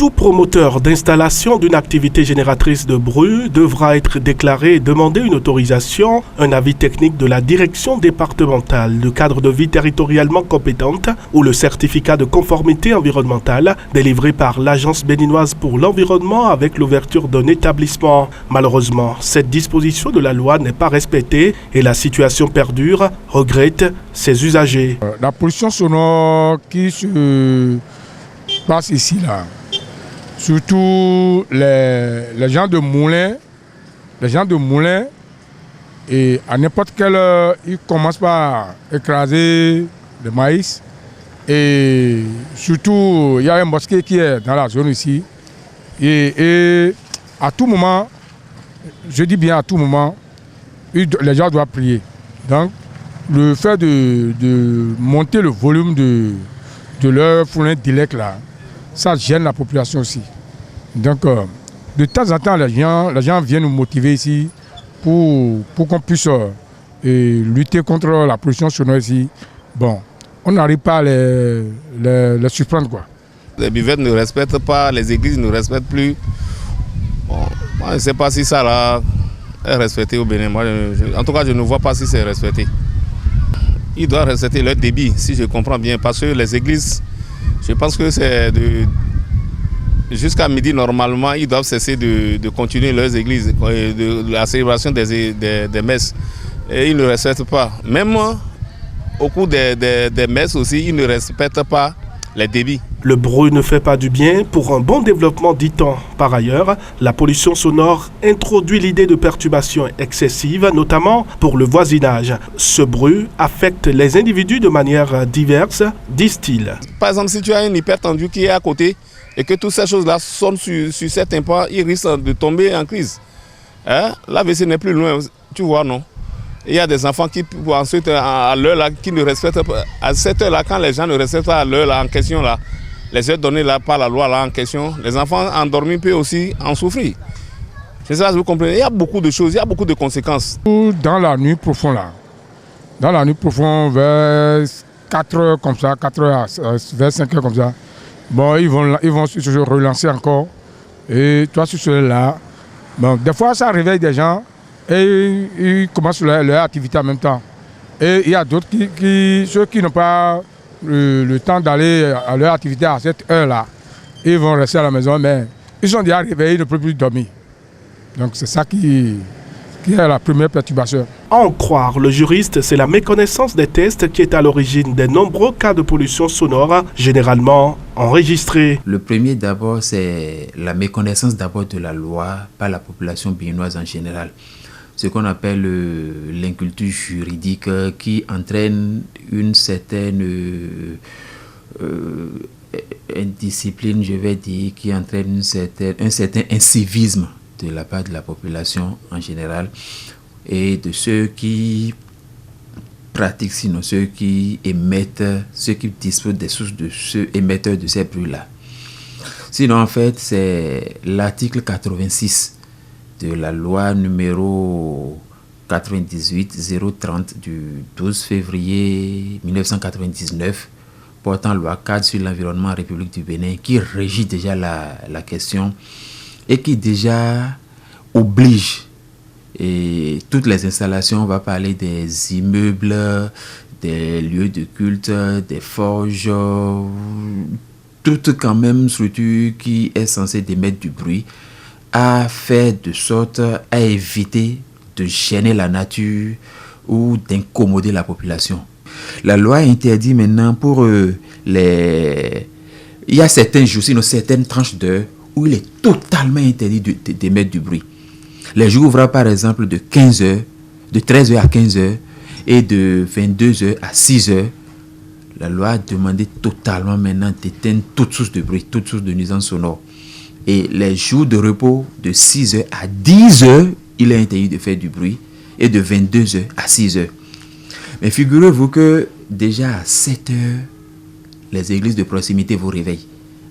Tout promoteur d'installation d'une activité génératrice de bruit devra être déclaré et demander une autorisation, un avis technique de la direction départementale, le cadre de vie territorialement compétente ou le certificat de conformité environnementale délivré par l'Agence béninoise pour l'environnement avec l'ouverture d'un établissement. Malheureusement, cette disposition de la loi n'est pas respectée et la situation perdure, regrette ses usagers. La pollution sonore qui se passe ici, là, surtout les gens de moulin, et à n'importe quelle heure, ils commencent par écraser le maïs. Et surtout, il y a un mosquée qui est dans la zone ici. Et à tout moment, je dis bien à tout moment, les gens doivent prier. Donc, le fait de monter le volume de leur fournin d'élec là, ça gêne la population aussi. Donc, de temps en temps, les gens viennent nous motiver ici pour qu'on puisse lutter contre la pollution sonore ici. Bon, on n'arrive pas à les surprendre, quoi. Les buvettes ne respectent pas, les églises ne respectent plus. Bon, moi, je ne sais pas si ça là est respecté au Bénin. Moi, en tout cas, je ne vois pas si c'est respecté. Ils doivent respecter leur débit, si je comprends bien, parce que les églises, je pense que c'est jusqu'à midi, normalement, ils doivent cesser de continuer leurs églises, de la célébration des messes. Et ils ne respectent pas. Même au cours des messes aussi, ils ne respectent pas les débits. Le bruit ne fait pas du bien pour un bon développement, dit-on. Par ailleurs, la pollution sonore introduit l'idée de perturbation excessive, notamment pour le voisinage. Ce bruit affecte les individus de manière diverse, disent-ils. Par exemple, si tu as un hypertendu qui est à côté et que toutes ces choses-là sonnent sur certains points, il risque de tomber en crise. L'AVC n'est plus loin, tu vois, non? Il y a des enfants qui, ensuite, à l'heure là, qui ne respectent pas, à cette heure-là, quand les gens ne respectent pas à l'heure là en question, là, les heures données là, par la loi là, en question, les enfants endormis peuvent aussi en souffrir. C'est ça, vous comprenez. Il y a beaucoup de choses, il y a beaucoup de conséquences. Dans la nuit profonde, vers 4 heures comme ça, 4 heures, vers 5 heures comme ça, bon, ils vont se relancer encore. Et toi, sur cela, bon, des fois, ça réveille des gens. Et ils commencent leur activité en même temps. Et il y a d'autres ceux qui n'ont pas le temps d'aller à leur activité à cette heure-là, ils vont rester à la maison, mais ils sont déjà réveillés, ils ne peuvent plus dormir. Donc c'est ça qui est la première perturbation. À en croire le juriste, c'est la méconnaissance des tests qui est à l'origine des nombreux cas de pollution sonore, généralement enregistrés. Le premier d'abord, c'est la méconnaissance d'abord de la loi par la population béninoise en général. Ce qu'on appelle l'inculture juridique qui entraîne une certaine indiscipline, je vais dire, qui entraîne un certain incivisme de la part de la population en général et de ceux qui pratiquent, sinon ceux qui émettent, ceux qui disposent des sources de ceux émetteurs de ces bruits-là. Sinon, en fait, c'est l'article 86 de la loi numéro 98-030 du 12 février 1999 portant loi cadre sur l'environnement en République du Bénin qui régit déjà la question et qui déjà oblige et toutes les installations, on va parler des immeubles, des lieux de culte, des forges, toute quand même structure qui est censée émettre du bruit, à faire de sorte à éviter de gêner la nature ou d'incommoder la population. La loi interdit maintenant pour il y a certains jours, sinon certaines tranches d'heures où il est totalement interdit d'émettre du bruit. Les jours ouvrables par exemple de 15h, de 13h à 15h et de 22h à 6h, la loi a demandé totalement maintenant d'éteindre toute source de bruit, toute source de nuisance sonore. Et les jours de repos de 6h à 10h, il est interdit de faire du bruit et de 22h à 6h. Mais figurez-vous que déjà à 7h, les églises de proximité vous réveillent.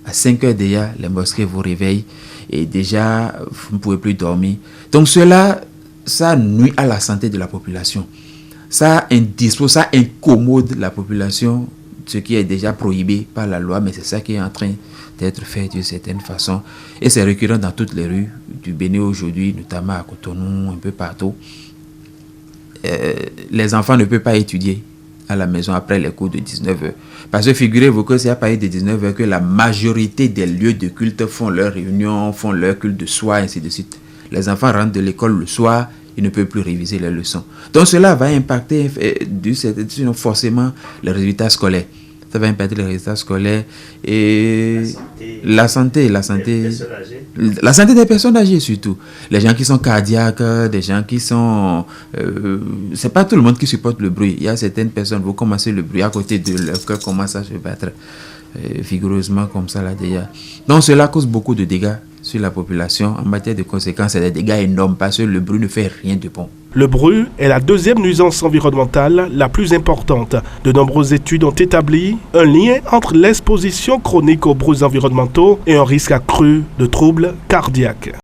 À 5h déjà, les mosquées vous réveillent et déjà, vous ne pouvez plus dormir. Donc cela, ça nuit à la santé de la population. Ça indispose, ça incommode la population, ce qui est déjà prohibé par la loi, mais c'est ça qui est en train d'être fait d'une certaine façon. Et c'est récurrent dans toutes les rues du Bénin aujourd'hui, notamment à Cotonou, un peu partout. Les enfants ne peuvent pas étudier à la maison après les cours de 19h. Parce que figurez-vous que c'est à partir de 19h que la majorité des lieux de culte font leurs réunions, font leur culte de soir, ainsi de suite. Les enfants rentrent de l'école le soir, ils ne peuvent plus réviser les leçons. Donc cela va impacter forcément les résultats scolaires. Ça va impacter les résultats scolaires et la santé des personnes âgées surtout. Les gens qui sont cardiaques, des gens qui sont... c'est pas tout le monde qui supporte le bruit. Il y a certaines personnes, vous commencez le bruit à côté de leur cœur commence à se battre vigoureusement comme ça là déjà. Donc cela cause beaucoup de dégâts sur la population. En matière de conséquences, c'est des dégâts énormes parce que le bruit ne fait rien de bon. Le bruit est la deuxième nuisance environnementale la plus importante. De nombreuses études ont établi un lien entre l'exposition chronique aux bruits environnementaux et un risque accru de troubles cardiaques.